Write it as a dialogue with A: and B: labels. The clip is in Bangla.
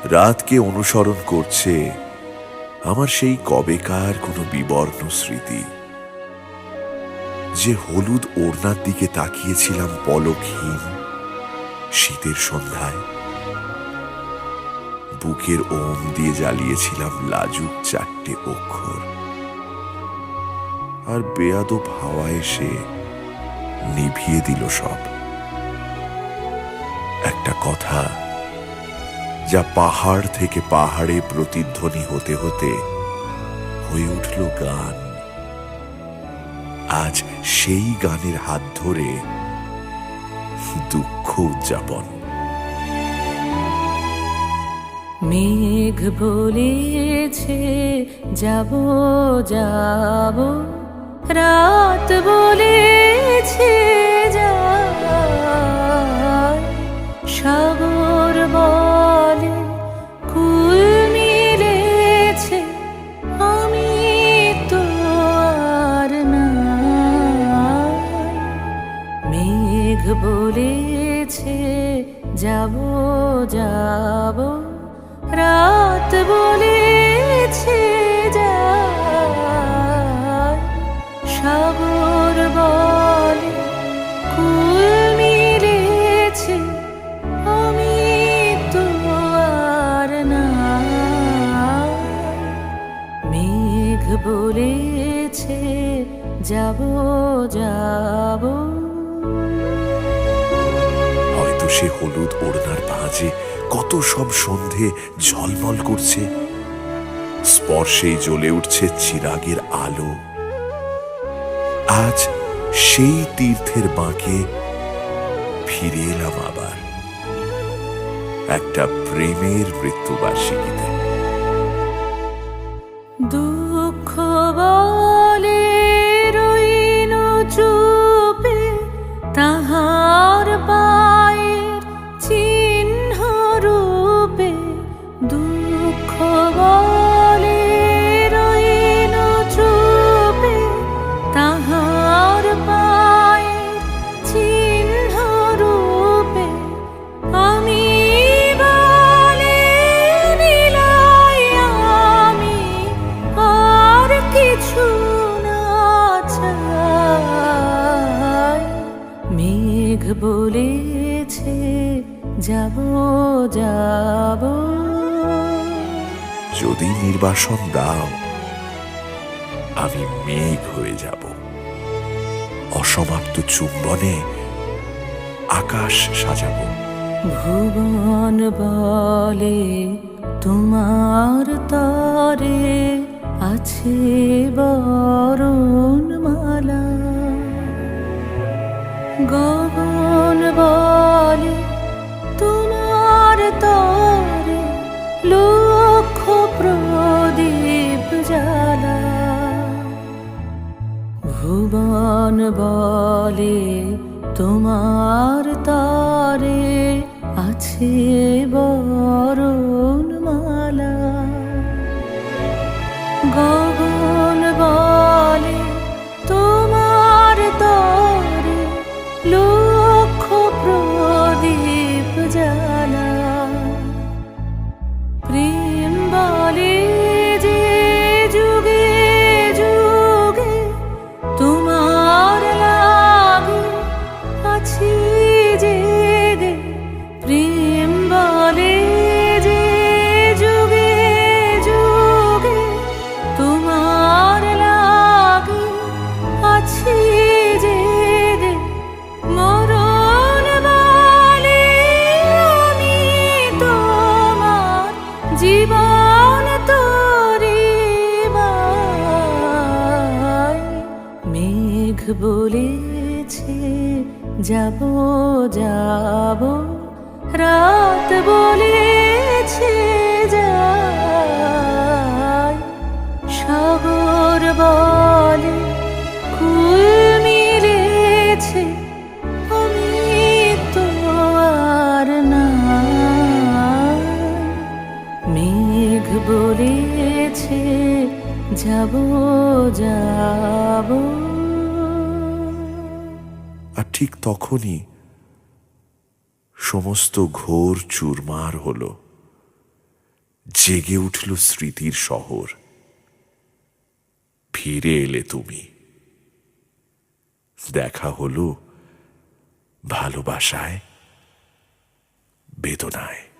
A: রাতকে অনুসরণ করছে আমার সেই কবেকার কোনো বিবর্ণ স্মৃতি, যে হলুদ ওড়নার দিকে তাকিয়েছিলাম পলকহীন শীতের সন্ধ্যায়, বুকের ওম দিয়ে জ্বালিয়েছিলাম লাজুক 4টে অক্ষর, আর বেয়াদব হাওয়া এসে নিভিয়ে দিল সব। একটা কথা যা পাহাড় থেকে পাহাড়ে প্রতিধ্বনি হতে হতে হয়ে উঠল গান, আজ সেই গানের হাত ধরে দুঃখ উদযাপন।
B: মেঘ বলেছে যাব যাব, রাত বলেছে যায়, সাগর বলে কুল মিলেছে, আমি তো আর নাই। মেঘ বলেছে যাব যাব, রাত বলেছে যায়, সাগর বলে কুল মিলেছে, আমি তো আর নাই। মেঘ বলেছে যাব যাব।
A: হয়তো সে হলুদ ওড়নার ভাঁজে কত সব সন্ধে ঝলমল করছে, স্পর্শেই জ্বলে উঠছে চিরাগের আলো। আজ সেই তীর্থের বাঁকে ফিরে এলাম আবার, একটা প্রেমের মৃত্যুবার্ষিকীতে।
B: দুঃখ বলে রইল চুপে, তাহার পায়ের চিহ্ন রূপে। দুঃখ বলে রইল চুপে, তাহার পায়ের চিহ্ন রূপে। আমি বলে নিলাই আমি আর কিছু না চাই। মেঘ বলেছে যাব যাব।
A: যদি নির্বাসন দাও, আমি মেঘ হয়ে যাব, অসমাপ্ত চুম্বনে আকাশ সাজাবো।
B: ভুবন বলে তোমার তরে আছে বরণমালা, গগন বলে তোমার তরে লক্ষ প্রদীপ জ্বালা। ভুবন বলে তোমার তরে আছে বরণমালা, গগন বলে তোমার তরে লক্ষ প্রদীপ জ্বালা। প্রেম বলে যে যুগে যুগে তোমার লাগে আছি জেগে। প্রেম বলে যে যুগে যুগে তোমার লাগে আছি জেগে। মরণ বলে আমি তোমার জীবন তোরে বাই। মেঘ বলেছে যাব যাব, রাত বলেছে যায়, সাগর বলে কুল মিলেছে, আমি তো আর নাই। মেঘ বলেছে যাব যাব।
A: আর ঠিক তখনই সমস্ত ঘোর চুরমার হলো। জেগে উঠল স্মৃতির শহর। ফিরে এলে তুমি, দেখা হলো ভালোবাসায়, বেদনায়।